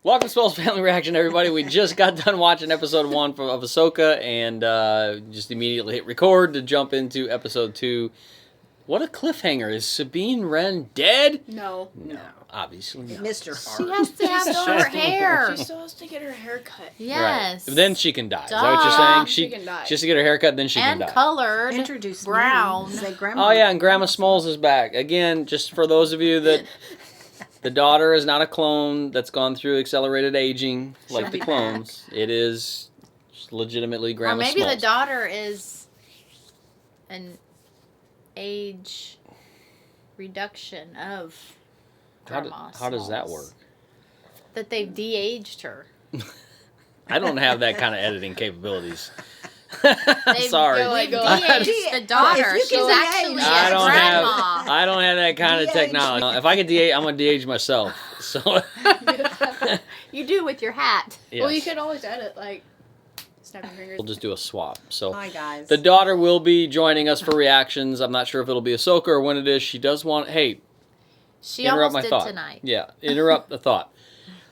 Welcome to Spell's Family Reaction, everybody. We just got done watching episode 1 of Ahsoka and just immediately hit record to jump into episode 2. What a cliffhanger. Is Sabine Wren dead? No. Obviously not. Mr. She has to have short hair. She still has to get her hair cut. Yes. Right. Then she can die. Is that what you're saying? She can die. She has to get her hair cut, then she can And die. colored. Introduce brown. Me. Say Grandma. Oh, yeah, and Grandma Smalls is back. Again, just for those of you that... The daughter is not a clone that's gone through accelerated aging like She'll the be clones. back. It is legitimately Grandma Or maybe Smalls. the daughter is an age reduction of Grandma How does that Smalls. work? That they've de-aged her. I don't have that kind of editing capabilities. They've Sorry. de-aged the daughter. If you She's can actually de-age, a I don't grandma. have. I don't have that kind of De-age. technology. If I could de-age, I'm gonna de-age myself. So. You do with your hat. Yes. Well, you could always edit, like, snap your fingers. We'll just do a swap. So. Hi, guys. The daughter will be joining us for reactions. I'm not sure if it'll be Ahsoka or when it is. She does want. Hey, She interrupt almost my did thought. tonight. Yeah, interrupt the thought.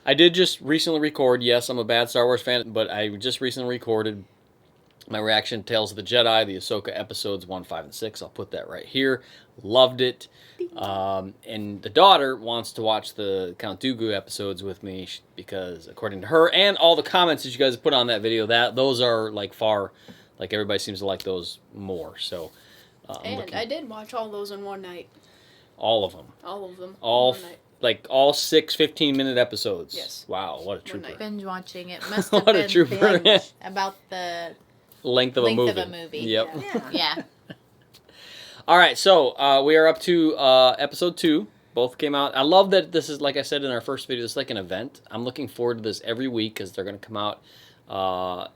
I did just recently record. Yes, I'm a bad Star Wars fan, but I just recently recorded my reaction to Tales of the Jedi, the Ahsoka episodes 1, 5, and 6. I'll put that right here. Loved it. And the daughter wants to watch the Count Dooku episodes with me because, according to her and all the comments that you guys put on that video, those are like everybody seems to like those more. So, And I did watch all those in one night. all of them. All of them. All in one night. like all 6 15-minute episodes. Yes. Wow, what a trooper. night. Binge watching it must have What a been trooper. about the Length of a movie. Yep. Yeah. yeah. All right, so we are up to episode 2. Both came out. I love that this is, like I said in our first video, this is like an event. I'm looking forward to this every week because they're going to come out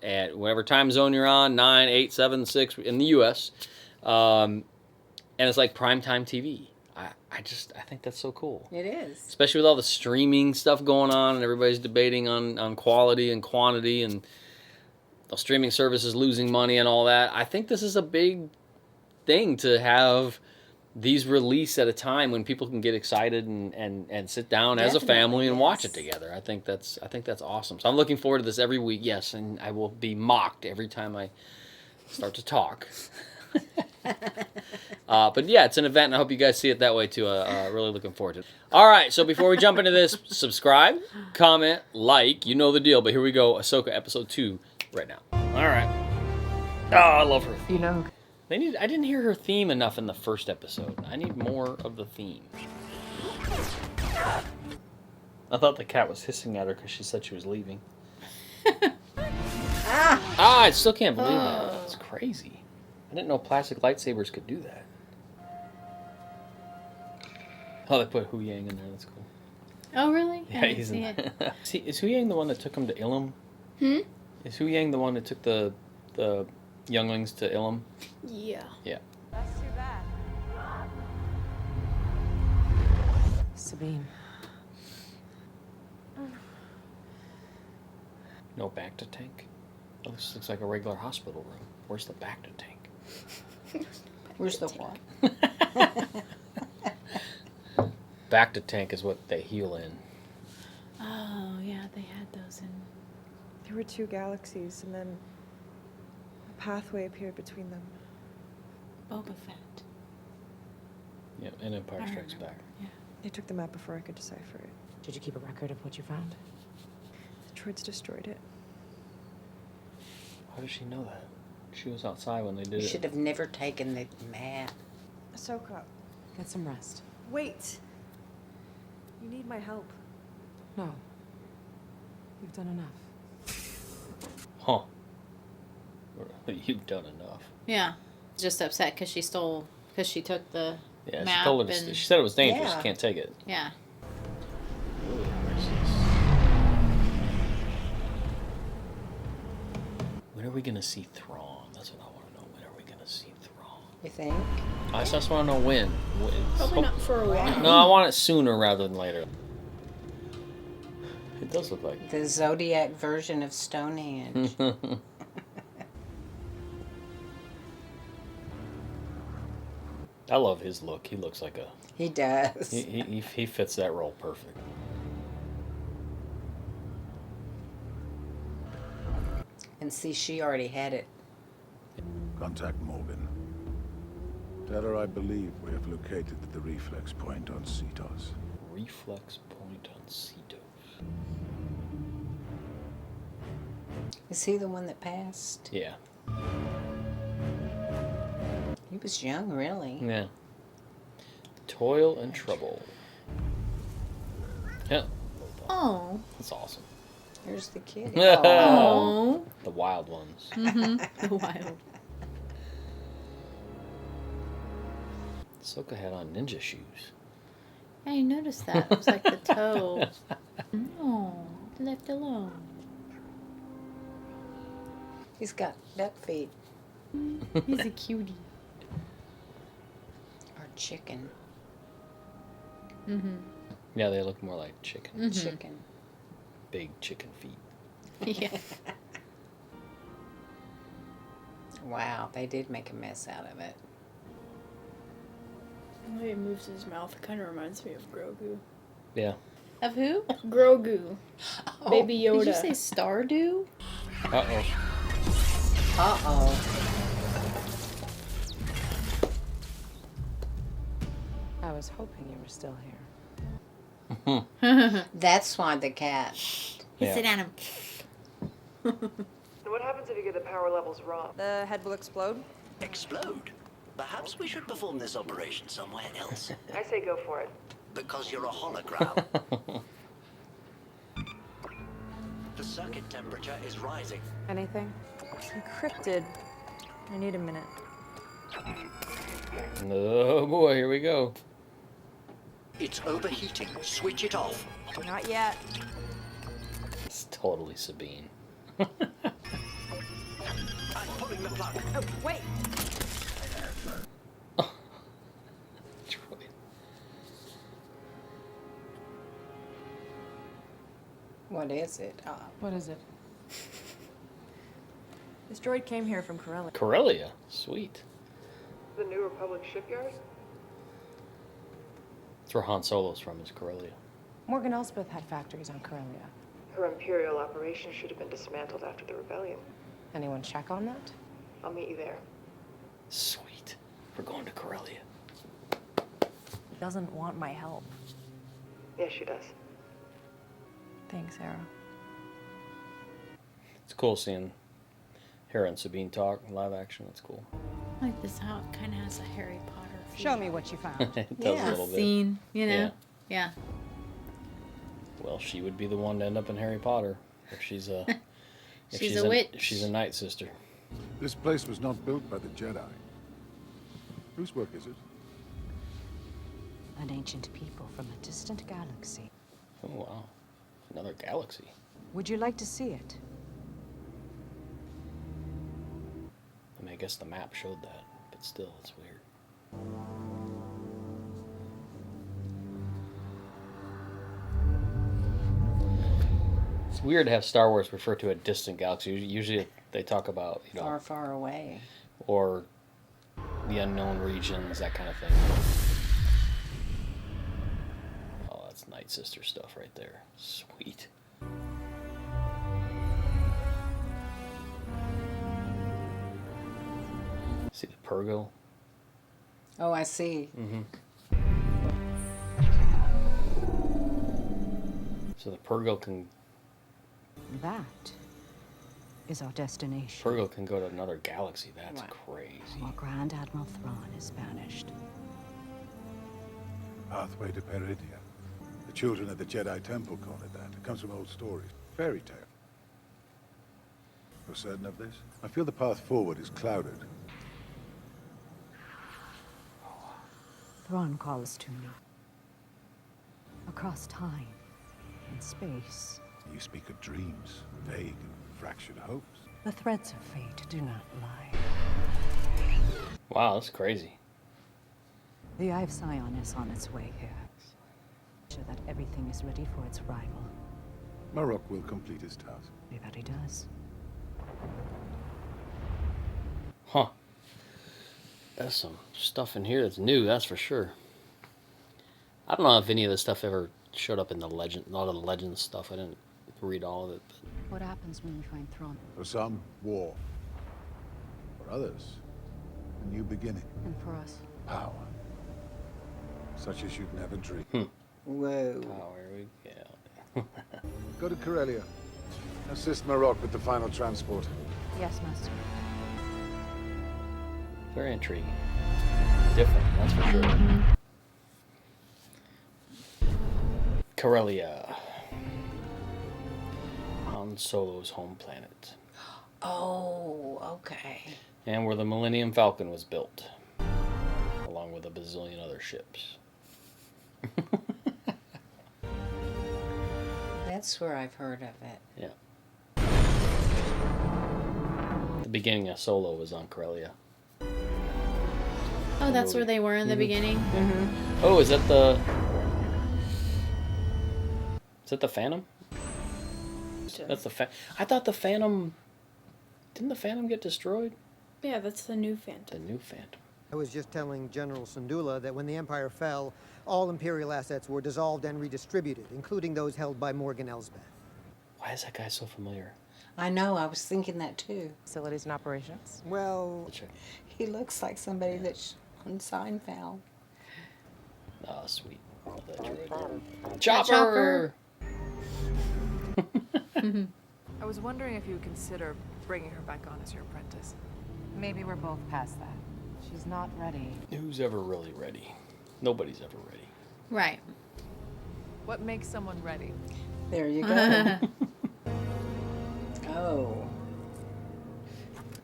at whatever time zone you're on, 9, 8, 7, 6 in the U.S. And it's like primetime TV. I think that's so cool. It is. Especially with all the streaming stuff going on and everybody's debating on quality and quantity and the streaming services losing money and all that. I think this is a big thing to have these release at a time when people can get excited and sit down as a family and watch it together. I think that's awesome. So I'm looking forward to this every week. Yes, and I will be mocked every time I start to talk. But yeah, it's an event, and I hope you guys see it that way too. Really looking forward to it. All right, so before we jump into this, subscribe, comment, like, you know the deal. But here we go, Ahsoka episode 2 right now. All right. Oh, I love her. You know. I didn't hear her theme enough in the first episode. I need more of the theme. I thought the cat was hissing at her because she said she was leaving. I still can't believe that. It's crazy. I didn't know plastic lightsabers could do that. Oh, they put Hu Yang in there. That's cool. Oh, really? Yeah, he's in there. Is Hu Yang the one that took him to Ilum? Is Hu Yang the one that took the younglings to Ilum? Yeah. Yeah. That's too bad. Sabine. No Bacta tank? Oh, this looks like a regular hospital room. Where's the Bacta tank? Where's the what? Bacta tank is what they heal in. Oh, yeah, they had those in. There were 2 galaxies, and then a pathway appeared between them. Boba Fett. Yeah, and Empire Strikes Back. Yeah. They took the map before I could decipher it. Did you keep a record of what you found? The droids destroyed it. How does she know that? She was outside when they did You it. should have never taken the map. Ahsoka, Get some rest. wait! You need my help. No. You've done enough. Huh. You've done enough. Yeah. Just upset because she took the Yeah, map she told her. and... She said it was dangerous. Yeah. She can't take it. Yeah. When are we gonna see Thrawn? That's what I want to know. When are we gonna see Thrawn? You think? I just want to know when. Probably not for a while. No, I want it sooner rather than later. It does look like. The Zodiac version of Stonehenge. I love his look. He looks like a. Mm. He does. He fits that role perfect. He fits that role perfect. He And see, she already had it. Contact Morgan. Tell her I believe we have located the reflex point on Cetos. Reflex point on Cetos. Is he the one that passed? Yeah. He was young, really. Yeah. Toil and Trouble. Yeah. Oh. Mm-hmm. That's awesome. Here's the kid. Oh. The wild ones. Mm-hmm. Wild. Ahsoka had on ninja shoes. Yeah, you noticed that. It was like the toe. No. Left alone. He's got duck feet. He's a cutie. Or chicken. Mm-hmm. Yeah, they look more like chicken. Mm-hmm. Chicken. Big chicken feet. Yeah. Wow, they did make a mess out of it. The way he moves his mouth kind of reminds me of Grogu. Yeah. Of who? Grogu. Baby Yoda. Did you say Stardew? Uh-oh. Uh-oh. I was hoping you were still here. That's why the cat. Yeah. Sit down. What happens if you get the power levels wrong? The head will explode? Explode? Perhaps we should perform this operation somewhere else. I say go for it. Because you're a hologram. The circuit temperature is rising. Anything? Encrypted. I need a minute. Oh boy, here we go. It's overheating. Switch it off. Not yet. It's totally Sabine. I'm pulling the plug. Oh, wait. What is it? What is it? This droid came here from Corellia. Corellia. Sweet. The New Republic shipyard? That's where Han Solo's from, is Corellia. Morgan Elspeth had factories on Corellia. Her Imperial operation should have been dismantled after the rebellion. Anyone check on that? I'll meet you there. Sweet. We're going to Corellia. Doesn't want my help. Yes, she does. Thanks, Sarah. It's cool seeing Hera and Sabine talk in live action. That's cool. I like this how it kind of has a Harry Potter feel. Show me what you found. It does Yeah. a little bit. Scene, you know? Yeah. Yeah. Well, she would be the one to end up in Harry Potter if she's a. If She's a witch. If she's a Night Sister. This place was not built by the Jedi. Whose work is it? An ancient people from a distant galaxy. Oh wow, another galaxy. Would you like to see it? I mean, I guess the map showed that, but still, it's weird. It's weird to have Star Wars refer to a distant galaxy. Usually they talk about, you know, Far, far away. or the unknown regions, that kind of thing. Oh, that's Night Sister stuff right there. Sweet. See the Purgo? Oh, I see. Mm-hmm. So the Purgo can That is our destination. Purgo can go to another galaxy. That's Wow. crazy. While Grand Admiral Thrawn is banished. Pathway to Peridia. The children of the Jedi Temple call it that. It comes from old stories. Fairy tale. You're certain of this? I feel the path forward is clouded. Thrawn calls to me. Across time and space. You speak of dreams, vague and fractured hopes. The threads of fate do not lie. Wow, that's crazy. The Eye of Sion is on its way here. So that everything is ready for its rival. Marok will complete his task. Be that he does. Huh. There's some stuff in here that's new, that's for sure. I don't know if any of this stuff ever showed up in the legend, a lot of the Legends stuff. I didn't read all of it. What happens when we find Thrawn? For some, war. For others, a new beginning. And for us? Power. Such as you'd never dream. Whoa. Power we go. Go to Corellia. Assist Marok with the final transport. Yes, Master. Very intriguing. Different, that's for sure. Corellia. Han Solo's home planet. Oh, okay. And where the Millennium Falcon was built. Along with a bazillion other ships. That's where I've heard of it. Yeah. The beginning of Solo was on Corellia. Oh, that's where they were in the beginning? Mm-hmm. Oh, is that the... Is that the Phantom? That's the I thought the Phantom... Didn't the Phantom get destroyed? Yeah, that's the new The Phantom. new Phantom. I was just telling General Syndulla that when the Empire fell, all Imperial assets were dissolved and redistributed, including those held by Morgan Elsbeth. Why is that guy so familiar? I know, I was thinking that too. Facilities and operations. Well, He looks like somebody that's on Seinfeld. Oh, sweet. Love that droid. Chopper! I was wondering if you would consider bringing her back on as your apprentice. Maybe we're both past that. She's not ready. Who's ever really ready? Nobody's ever ready. Right. What makes someone ready? There you go. Oh,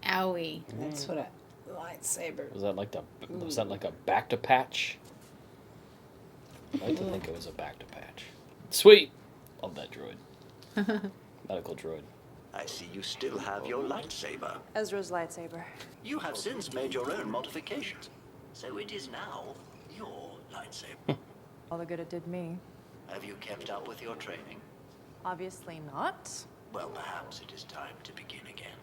Owie. that's what a lightsaber. Was that like a back to patch? I like to think it was a back to patch. Sweet! Love that droid. Medical droid. I see you still have your lightsaber. Ezra's lightsaber. You have since made your own modifications. So it is now your lightsaber. All the good it did me. Have you kept up with your training? Obviously not. Well, perhaps it is time to begin again.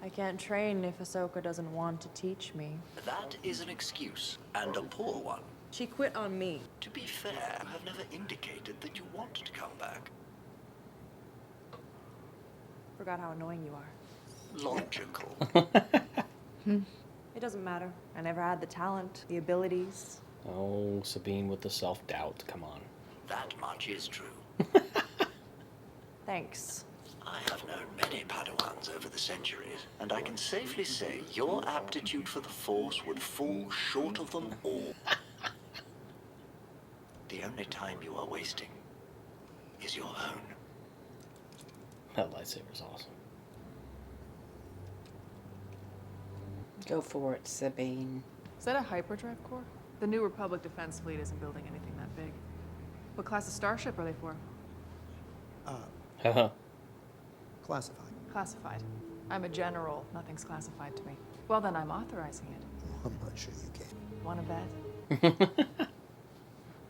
I can't train if Ahsoka doesn't want to teach me. That is an excuse, and a poor one. She quit on me. To be fair, you have never indicated that you want to come back. Forgot how annoying you are. Logical. It doesn't matter. I never had the talent, the abilities. Oh, Sabine with the self-doubt. Come on. That much is true. Thanks. I have known many Padawans over the centuries, and I can safely say your aptitude for the Force would fall short of them all. The only time you are wasting is your own. That lightsaber's awesome. Go for it, Sabine. Is that a hyperdrive core? The New Republic Defense Fleet isn't building anything that big. What class of starship are they for? Haha. Classified. Classified. I'm a general. Nothing's classified to me. Well, then I'm authorizing it. I'm not sure you can. Want to bet?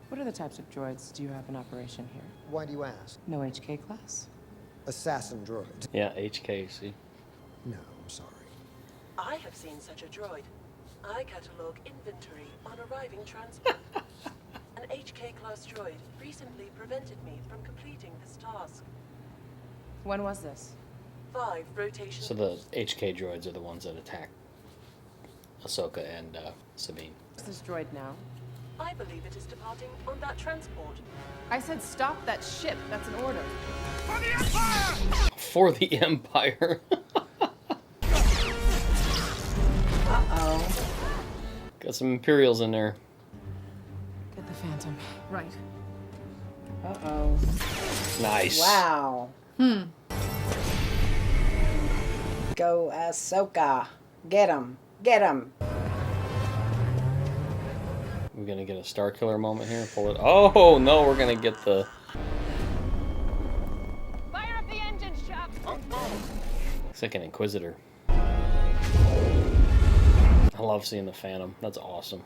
What other types of droids do you have in operation here? Why do you ask? No HK class? Assassin droid. Yeah, HKC. No, I'm sorry. I have seen such a droid. I catalog inventory on arriving transport. An HK-class droid recently prevented me from completing this task. When was this? 5 rotations. So the HK droids are the ones that attack Ahsoka and Sabine. What's this droid now? I believe it is departing on that transport. I said stop that ship. That's an order. For the Empire. Uh-oh. Got some Imperials in there. Get the Phantom. Right. Uh-oh. Nice. Wow. Go Ahsoka. Get him. Get him. We're gonna get a Star Killer moment here. Pull it. Oh no, we're gonna get the. Fire up the engines, Chuck! Looks like an Inquisitor. I love seeing the Phantom. That's awesome.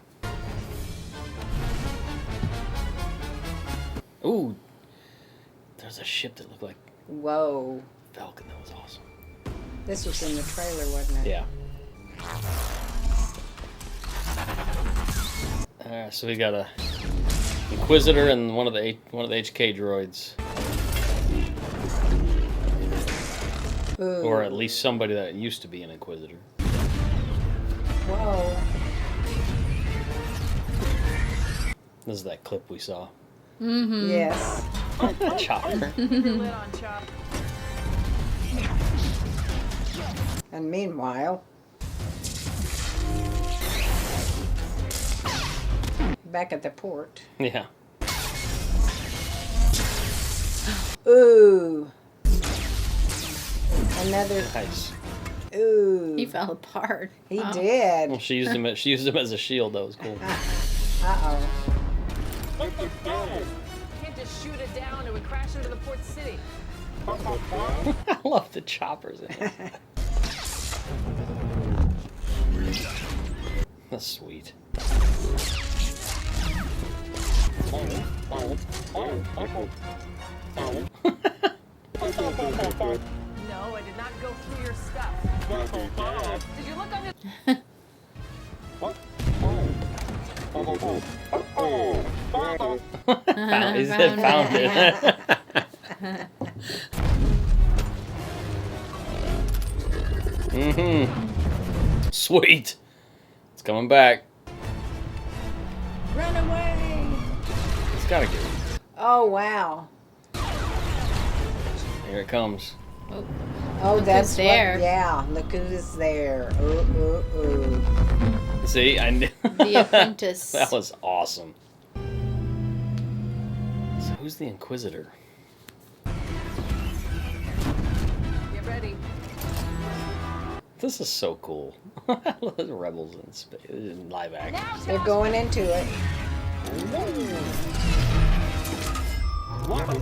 Ooh, there's a ship that looked like Whoa. Falcon. That was awesome. This was in the trailer, wasn't it? Yeah. Alright, so we got a Inquisitor and one of the HK droids. Ooh. Or at least somebody that used to be an inquisitor. Whoa. This is that clip we saw. Mm-hmm. Yes. Chopper. And meanwhile, back at the port. Yeah. Ooh. Another. Nice. Ooh. He fell apart. He Wow. did. Well, she used him as a shield. That was cool. Uh-oh. Can't just shoot it down, it would crash into the port city. I love the choppers in it. That's sweet. No, I did not go through your stuff. Did you look under... He said found it. Mm-hmm. Sweet. It's coming back. Run away. It's gotta get. Oh, wow. Here it comes. Oh, Look that's who's there. What, yeah, look who's there. Ooh, ooh, ooh. See, I knew. The apprentice. That was awesome. So who's the Inquisitor? Get ready. This is so cool. I love the rebels in space in live action. They're going into it.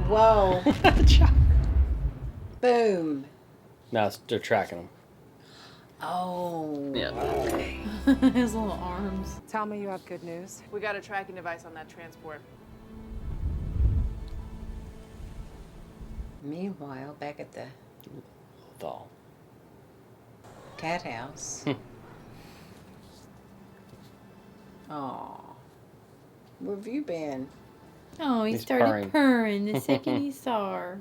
Whoa. Boom. Now they're tracking them. Oh. Yeah. Okay. His little arms. Tell me you have good news. We got a tracking device on that transport. Meanwhile, back at the Thaw. cat house. Oh. Where have you been? Oh, he He's started purring. purring the second he saw her.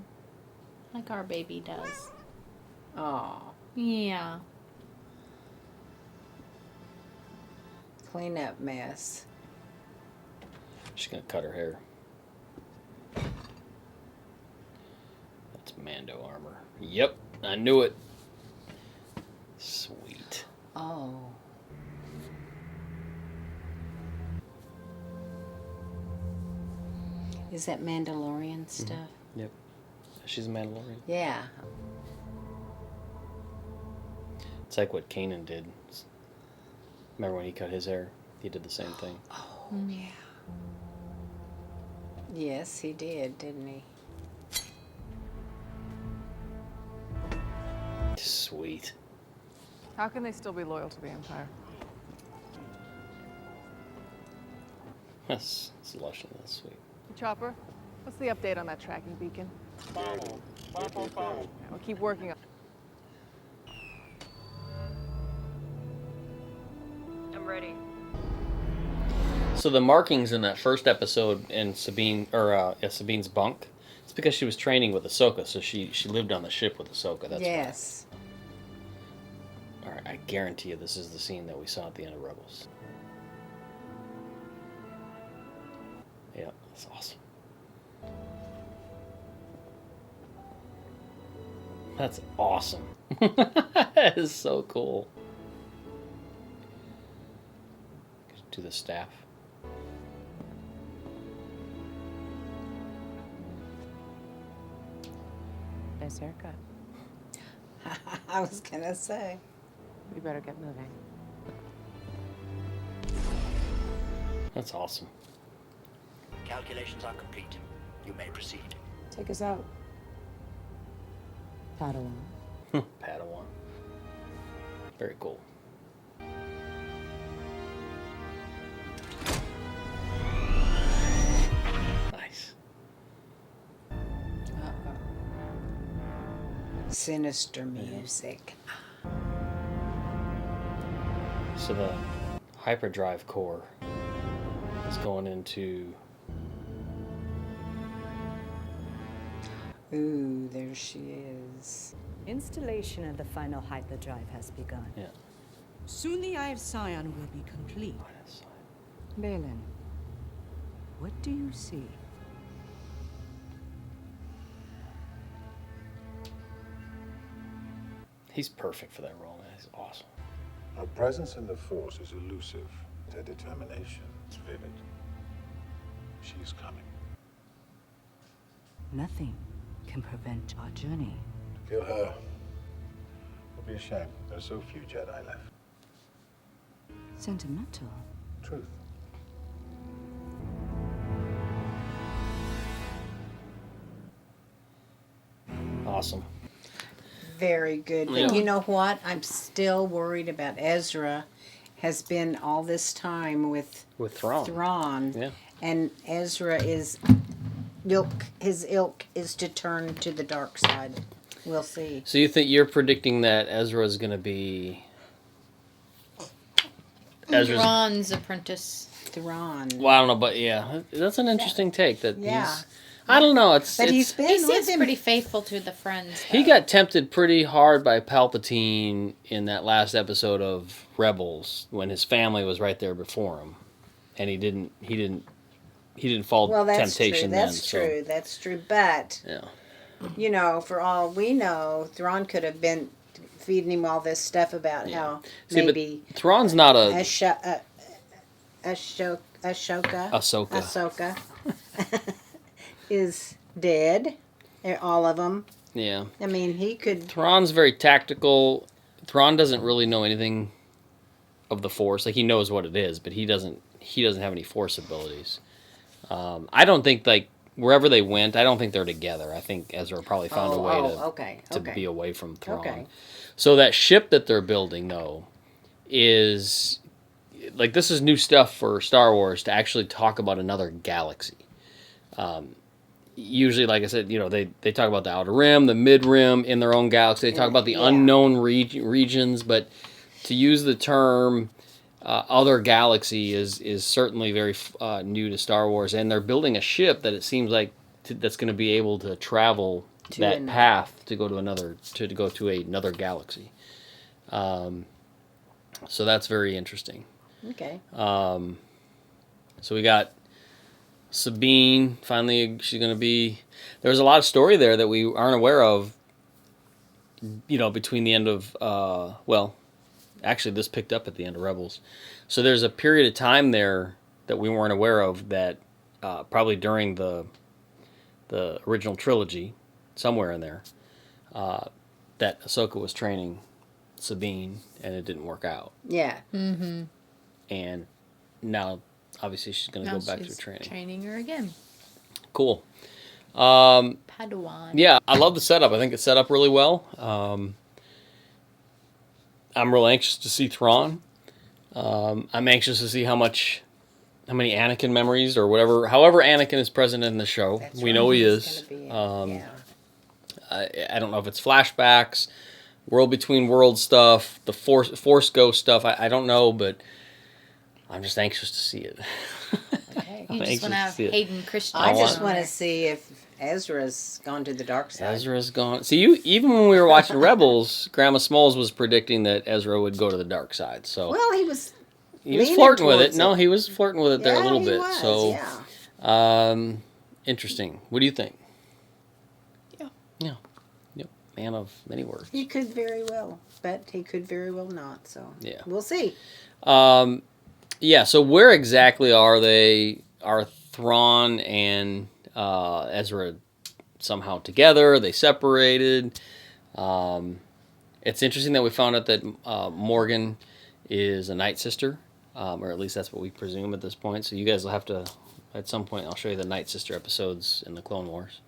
Like our baby does. Oh. Yeah. Clean up mess. She's gonna cut her hair. That's Mando armor. Yep, I knew it. Sweet. Oh. Is that Mandalorian stuff? Yep. She's a Mandalorian. Yeah. It's like what Kanan did. Remember when he cut his hair? He did the same thing. Oh, yeah. Yes, he did, didn't he? Sweet. How can they still be loyal to the Empire? That's lush and that's sweet. Chopper, what's the update on that tracking beacon? Yeah, we'll keep working on it. I'm ready. So the markings in that first episode in Sabine's bunk, it's because she was training with Ahsoka, so she lived on the ship with Ahsoka. That's yes. why. All right, I guarantee you this is the scene that we saw at the end of Rebels. Yeah, that's awesome. That's awesome. That is so cool. To the staff. Nice haircut. I was gonna say. We better get moving. That's awesome. Calculations are complete. You may proceed. Take us out. Padawan. Padawan. Very cool. Nice. Uh-oh. Sinister music. So the hyperdrive core is going into Ooh, there she is. Installation of the final hyperdrive has begun. Yeah. Soon the Eye of Sion will be complete. Baylan, what do you see? He's perfect for that role, man. He's awesome. Her presence in the Force is elusive. Her determination is vivid. She's coming. Nothing can prevent our journey. To kill her would be a shame. There are so few Jedi left. Sentimental. Truth. Awesome. Very good. But Yeah. you know what? I'm still worried about Ezra. Has been all this time with Thrawn. Thrawn. Yeah. And Ezra is his ilk is to turn to the dark side. We'll see. So you think you're predicting that Ezra is going to be Thrawn's apprentice. Thrawn. Well, I don't know, but yeah, that's an interesting take. That Yeah. he's. I don't know. It's But he's been He with seems him. pretty faithful to the friends. He got tempted pretty hard by Palpatine in that last episode of Rebels when his family was right there before him, and he didn't fall Well, that's temptation true. That's then. true. That's true. But So, you know, for all we know, Thrawn could have been feeding him all this stuff about how See, maybe but Thrawn's not a Ahsoka is dead. All of them. yeah. I mean, he could. Thrawn's very tactical. Thrawn doesn't really know anything of the Force. Like, he knows what it is, but he doesn't have any Force abilities. I don't think, like, wherever they went, I don't think they're together. I think Ezra probably found a way to be away from Thrawn. Okay. So that ship that they're building, though, is like, this is new stuff for Star Wars to actually talk about another galaxy. Usually, like I said, you know, they talk about the Outer Rim, the Mid Rim in their own galaxy. They talk about the unknown regions, but to use the term other galaxy is certainly very new to Star Wars, and they're building a ship that it seems like that's going to be able to travel that path to go to another galaxy. So that's very interesting. Okay. So we got Sabine. Finally, she's going to be. There's a lot of story there that we aren't aware of. You know, between the end of actually, this picked up at the end of Rebels. So there's a period of time there that we weren't aware of that probably during the original trilogy, somewhere in there, that Ahsoka was training Sabine, and it didn't work out. Yeah. Mm-hmm. And now, obviously, she's going to go back to training. Training her again. Cool. Padawan. Yeah, I love the setup. I think it's set up really well. I'm real anxious to see Thrawn. I'm anxious to see how many Anakin memories or whatever, however Anakin is present in the show. That's we right, know he he's is. gonna be I don't know if it's flashbacks, world between worlds stuff, the Force Ghost stuff. I don't know, but I'm just anxious to see it. Okay. You just want to have Hayden Christensen. I just want to see if Ezra's gone to the dark side. Ezra's gone. See, even when we were watching Rebels, Grandma Smalls was predicting that Ezra would go to the dark side. So well, he was flirting with it. No, he was flirting with it there a little bit. Was, so, yeah. Interesting. What do you think? Yeah. Yeah. Yep. Man of many words. He could very well, but he could very well not. So Yeah. we'll see. Yeah. So where exactly are they? Are Thrawn and Ezra somehow together? Are they separated? It's interesting that we found out that Morgan is a Night Sister, or at least that's what we presume at this point. So you guys will have to, at some point, I'll show you the Night Sister episodes in the Clone Wars.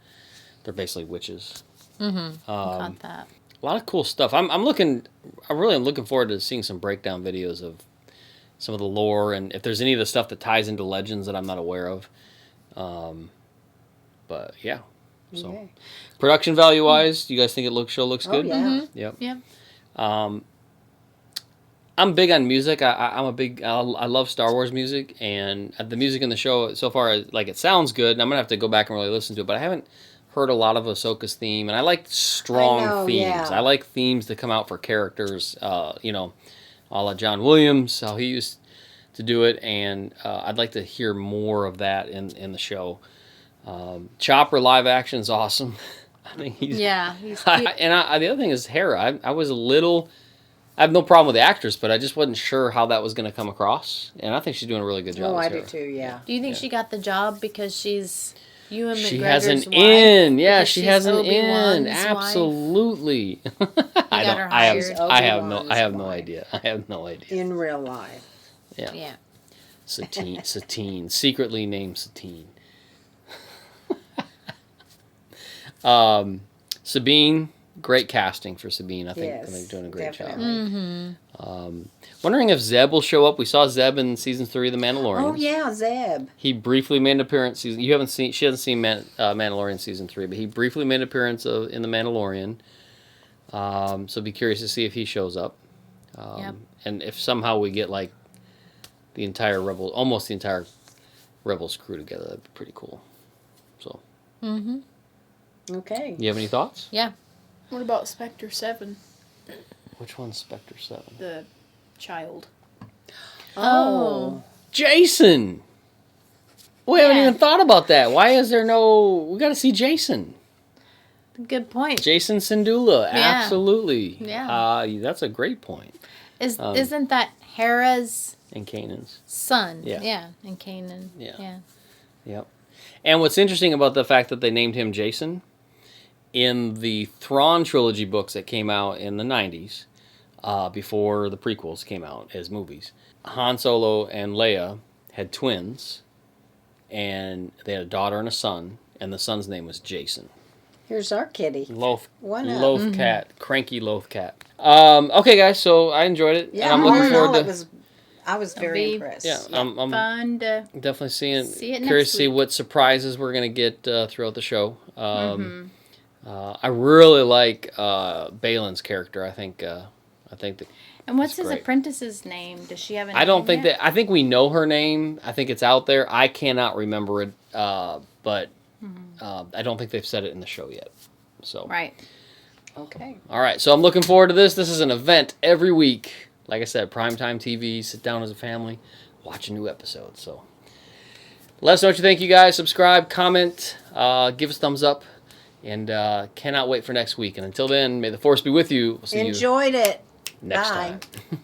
They're basically witches. Mm-hmm. Got that. A lot of cool stuff. I'm really looking forward to seeing some breakdown videos of some of the lore, and if there's any of the stuff that ties into Legends that I'm not aware of. But yeah, so Okay. production value wise, do you guys think show looks good? Yeah. Mm-hmm. Yep. Yeah. I'm big on music. I love Star Wars music, and the music in the show so far, like, it sounds good. And I'm gonna have to go back and really listen to it, but I haven't heard a lot of Ahsoka's theme, and I like strong I know, themes. yeah. I like themes that come out for characters, you know, a la John Williams, how he used to do it, and I'd like to hear more of that in the show. Chopper live action is awesome. I think he's He's cute. the other thing is Hera. I was a little. I have no problem with the actress, but I just wasn't sure how that was going to come across, and I think she's doing a really good job. Oh, as I Hera. do too. Yeah. Do you think she got the job because she's Ewan McGregor's She has an wife? in. Yeah, Because she she's has an in. Obi-Wan's wife? Absolutely. I got don't. her I have. hired. I have no. I Obi-Wan's have no wife. idea. I have no idea. In real life. Yeah. Yeah. Satine. Secretly named Satine. Sabine. Great casting for Sabine. I think Yes, they're doing a great definitely. job. Wondering if Zeb will show up. We saw Zeb in season 3 of The Mandalorian. Oh yeah, Zeb. He briefly made an appearance. She hasn't seen Mandalorian season 3, but he briefly made an appearance in The Mandalorian. So be curious to see if he shows up. Yep. And if somehow we get like almost the entire Rebels crew together, that'd be pretty cool. So. Okay. You have any thoughts? Yeah. What about Spectre 7? Which one's Spectre 7? The child. Oh. Jason! We haven't Yeah. even thought about that. Why is there no... We gotta see Jason. Good point. Jason Syndulla. Yeah. Absolutely. Yeah. That's a great point. Isn't that Hera's And Kanan's. son? Yeah. Yeah. And Kanan. Yeah. Yep. And what's interesting about the fact that they named him Jason, in the Thrawn trilogy books that came out in the 90s, before the prequels came out as movies, Han Solo and Leia had twins, and they had a daughter and a son, and the son's name was Jason. Here's our kitty. Loaf One up. cat. Cranky loaf cat. Okay, guys, so I enjoyed it. Yeah, and I'm looking forward to... I was very impressed. Yeah, I'm Fun to definitely see it curious next to see week. what surprises we're going to get throughout the show. I really like Baylan's character. I think that... And what's That's his great. apprentice's name? Does she have a name? I don't think yet? that... I think we know her name. I think it's out there. I cannot remember it, but I don't think they've said it in the show yet. So Right. Okay. All right, so I'm looking forward to this. This is an event every week. Like I said, primetime TV, sit down as a family, watch a new episode. So let us know what you think, you guys. Subscribe, comment, give us a thumbs up, and cannot wait for next week. And until then, may the Force be with you. We'll see Enjoyed it. you next Bye. time.